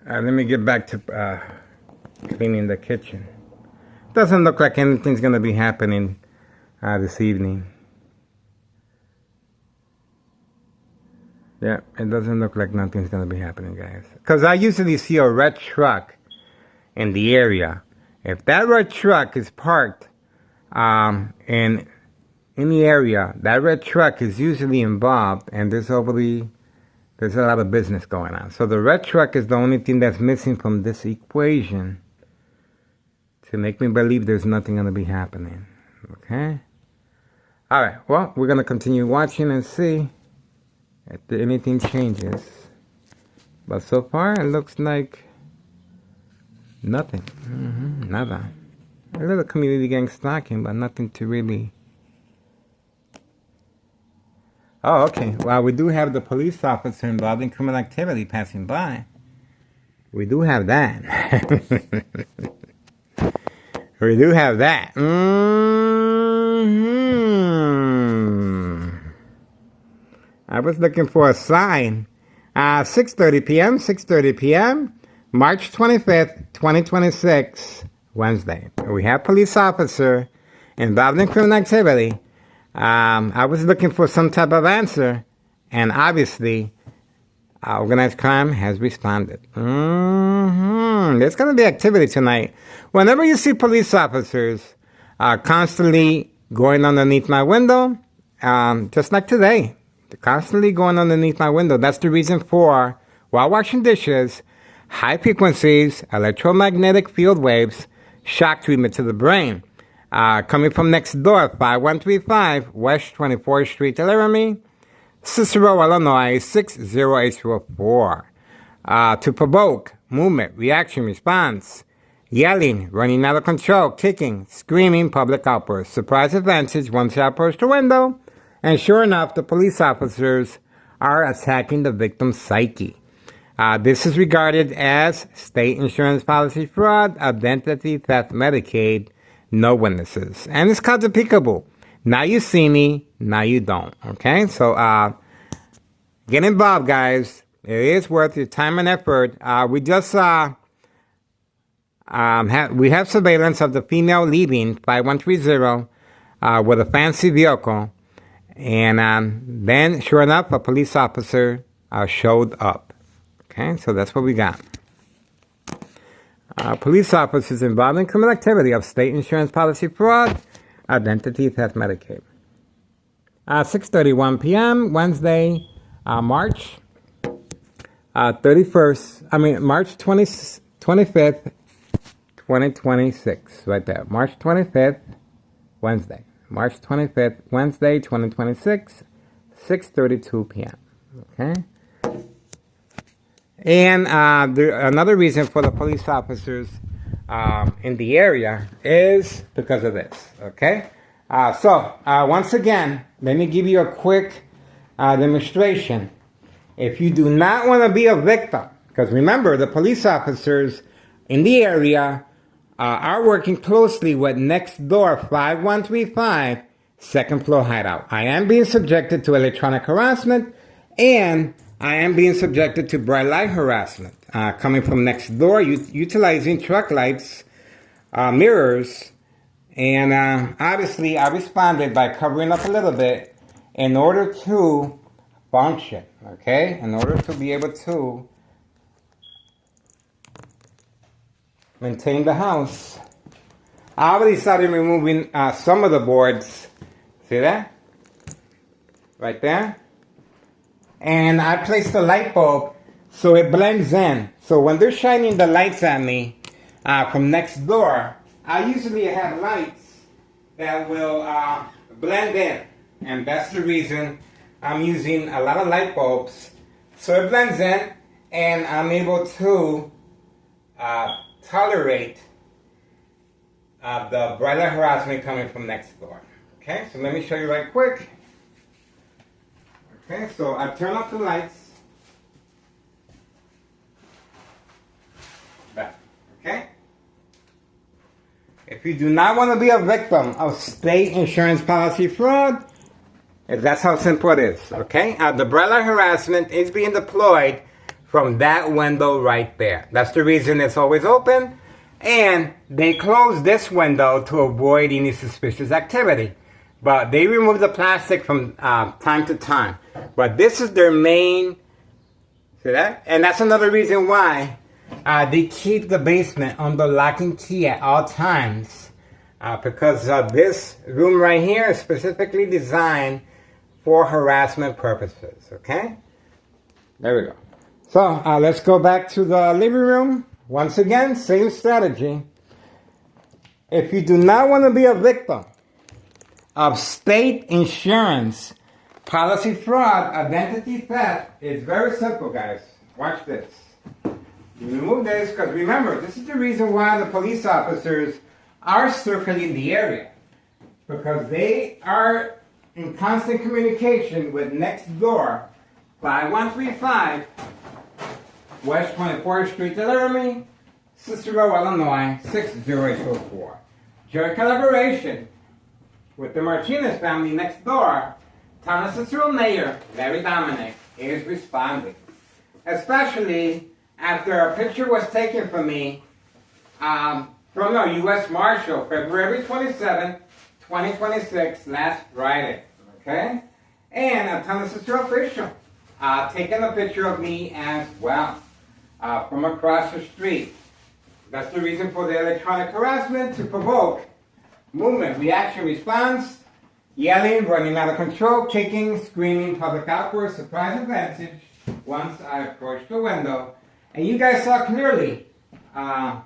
Let me get back to cleaning the kitchen. Doesn't look like anything's going to be happening this evening. Yeah, it doesn't look like nothing's going to be happening, guys. Because I usually see a red truck in the area. If that red truck is parked in the area, that red truck is usually involved, and there's a lot of business going on. So the red truck is the only thing that's missing from this equation to make me believe there's nothing going to be happening. Okay? All right. Well, we're going to continue watching and see if anything changes. But so far, it looks like nothing. Nada. A little community gang stalking, but nothing to really... Oh, okay. Well, we do have the police officer involved in criminal activity passing by. We do have that. We do have that. I was looking for a sign. 6:30 p.m., March 25th, 2026, Wednesday. We have police officer involved in criminal activity. I was looking for some type of answer, and obviously, organized crime has responded. There's going to be activity tonight. Whenever you see police officers constantly going underneath my window, just like today, they're constantly going underneath my window. That's the reason for, while washing dishes, high frequencies, electromagnetic field waves, shock treatment to the brain. Coming from next door, 5135 West 24th Street, Laramie, Cicero, Illinois, 60804. To provoke, movement, reaction, response, yelling, running out of control, kicking, screaming, public outbursts, surprise advantage once you approach the window, and sure enough, the police officers are attacking the victim's psyche. This is regarded as state insurance policy fraud, identity theft, Medicaid, no witnesses. And it's called the peekaboo. Now you see me, now you don't. Okay? So, get involved, guys. It is worth your time and effort. We just we have surveillance of the female leaving 5130 with a fancy vehicle. And then, sure enough, a police officer showed up. Okay? So that's what we got. Police officers involved in criminal activity of state insurance policy fraud, identity theft, Medicaid. 6:31 p.m. Wednesday, March 25th, 2026. Right there. March 25th, Wednesday. March 25th, Wednesday, 2026, 6:32 p.m. Okay? And another reason for the police officers in the area is because of this, okay? Once again, let me give you a quick demonstration. If you do not want to be a victim, because remember, the police officers in the area are working closely with next door 5135 second floor hideout. I am being subjected to electronic harassment, and I am being subjected to bright light harassment coming from next door, utilizing truck lights, mirrors, and obviously I responded by covering up a little bit in order to function, okay? In order to be able to maintain the house. I already started removing some of the boards. See that? Right there. And I placed the light bulb so it blends in. So when they're shining the lights at me from next door, I usually have lights that will blend in. And that's the reason I'm using a lot of light bulbs. So it blends in, and I'm able to tolerate the bright light harassment coming from next door. Okay, so let me show you right quick. Okay, so I turn off the lights. Back. Okay? If you do not want to be a victim of state insurance policy fraud, that's how simple it is. Okay? The bright light harassment is being deployed from that window right there. That's the reason it's always open. And they close this window to avoid any suspicious activity. But they remove the plastic from time to time. But this is their main, see that? And that's another reason why they keep the basement under lock and key at all times. Because this room right here is specifically designed for harassment purposes, okay? There we go. So let's go back to the living room. Once again, same strategy. If you do not want to be a victim of state insurance policy fraud, identity theft, it's very simple, guys. Watch this. You remove this because remember, this is the reason why the police officers are circling the area. Because they are in constant communication with next door 5135 West 24th Street, Laramie, Cicero, Illinois, 60804. Joint collaboration with the Martinez family next door, Town of Cicero Mayor Larry Dominic is responding. Especially after a picture was taken from me from a U.S. Marshal, February 27, 2026, last Friday. Okay? And a Town of Cicero official taking a picture of me as well. From across the street. That's the reason for the electronic harassment, to provoke movement, reaction, response, yelling, running out of control, kicking, screaming, public outburst, surprise advantage once I approached the window. And you guys saw clearly, I'm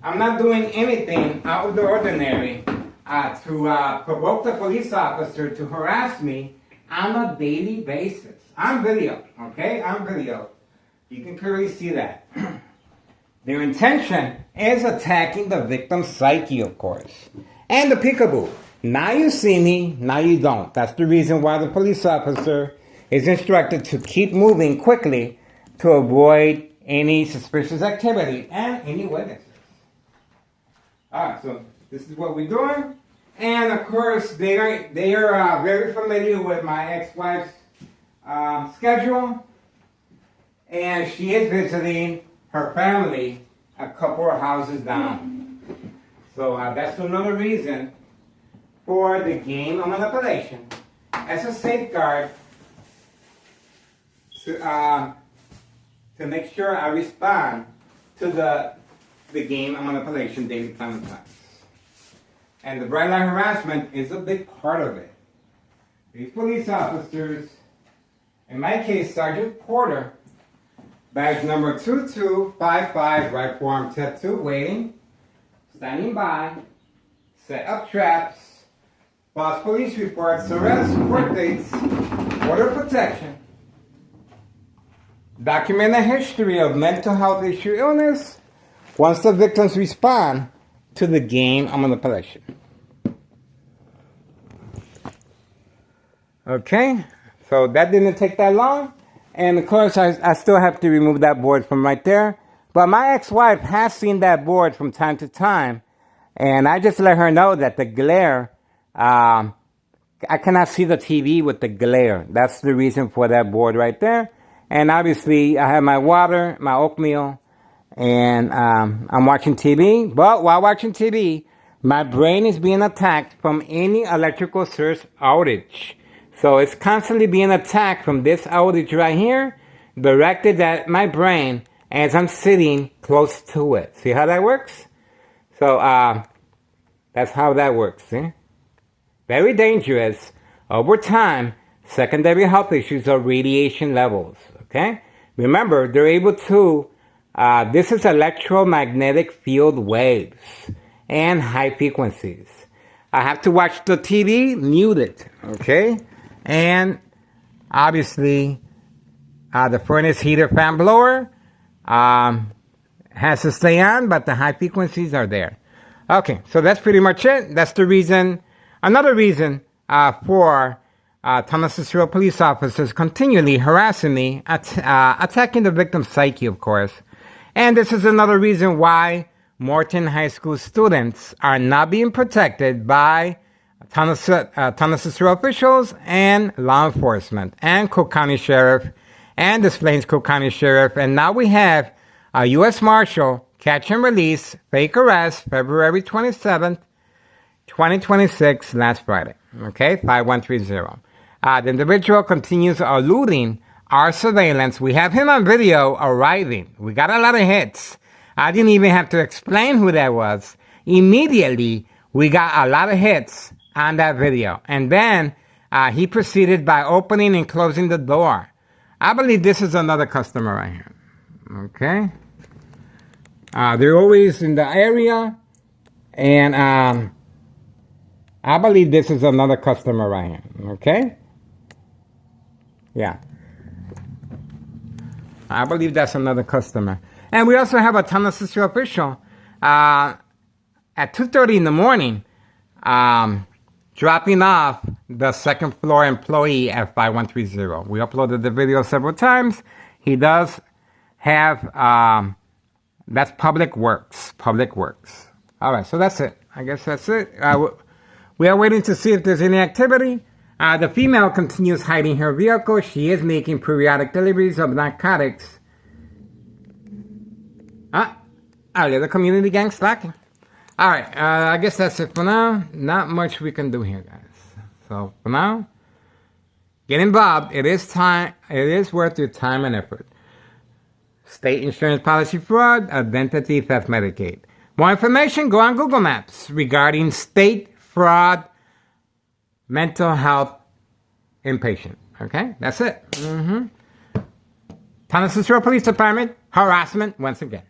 not doing anything out of the ordinary to provoke the police officer to harass me on a daily basis. On video, okay? On video. You can clearly see that. Their intention is attacking the victim's psyche, of course. And the peekaboo. Now you see me, now you don't. That's the reason why the police officer is instructed to keep moving quickly to avoid any suspicious activity and any witnesses. Alright, so this is what we're doing. And of course, they are very familiar with my ex-wife's schedule. And she is visiting her family a couple of houses down. So that's another reason for the game of manipulation as a safeguard to make sure I respond to the game of manipulation daily plan plans. And the bright light harassment is a big part of it. These police officers, in my case, Sergeant Porter, badge number 2255, right forearm tattoo, waiting, standing by, set up traps, false police reports, arrests, court dates, order protection, document a history of mental health issue illness once the victims respond to the game of manipulation. Okay, so that didn't take that long. And of course, I still have to remove that board from right there. But my ex-wife has seen that board from time to time. And I just let her know that the glare, I cannot see the TV with the glare. That's the reason for that board right there. And obviously, I have my water, my oatmeal, and I'm watching TV. But while watching TV, my brain is being attacked from any electrical source outage. So it's constantly being attacked from this outage right here, directed at my brain as I'm sitting close to it. See how that works? So that's how that works. See? Very dangerous. Over time, secondary health issues are radiation levels. Okay? Remember, they're able to, this is electromagnetic field waves and high frequencies. I have to watch the TV muted. Okay? And obviously, the furnace heater fan blower has to stay on, but the high frequencies are there. Okay, so that's pretty much it. That's the reason, another reason for Town of Cicero police officers continually harassing me, attacking the victim's psyche, of course. And this is another reason why Morton High School students are not being protected by Town of Cicero officials and law enforcement and Cook County Sheriff and this Plains Cook County Sheriff. And now we have a U.S. Marshal, catch and release, fake arrest, February 27th, 2026, last Friday. Okay, 5130. The individual continues eluding our surveillance. We have him on video arriving. We got a lot of hits. I didn't even have to explain who that was. Immediately, we got a lot of hits on that video. And then he proceeded by opening and closing the door. I believe this is another customer right here. Okay. They're always in the area. And I believe this is another customer right here. Okay. Yeah. I believe that's another customer. And we also have a tunnel sister official at 2:30 in the morning dropping off the second floor employee at 5130. We uploaded the video several times. He does have, that's Public Works. Public Works. All right, so that's it. I guess that's it. We are waiting to see if there's any activity. The female continues hiding her vehicle. She is making periodic deliveries of narcotics. The other community gang slacking. All right, I guess that's it for now. Not much we can do here, guys. So for now, get involved. It is time. It is worth your time and effort. State insurance policy fraud, identity theft, Medicaid. More information, go on Google Maps regarding state fraud, mental health, inpatient. Okay, that's it. Tennessee Police Department, harassment once again.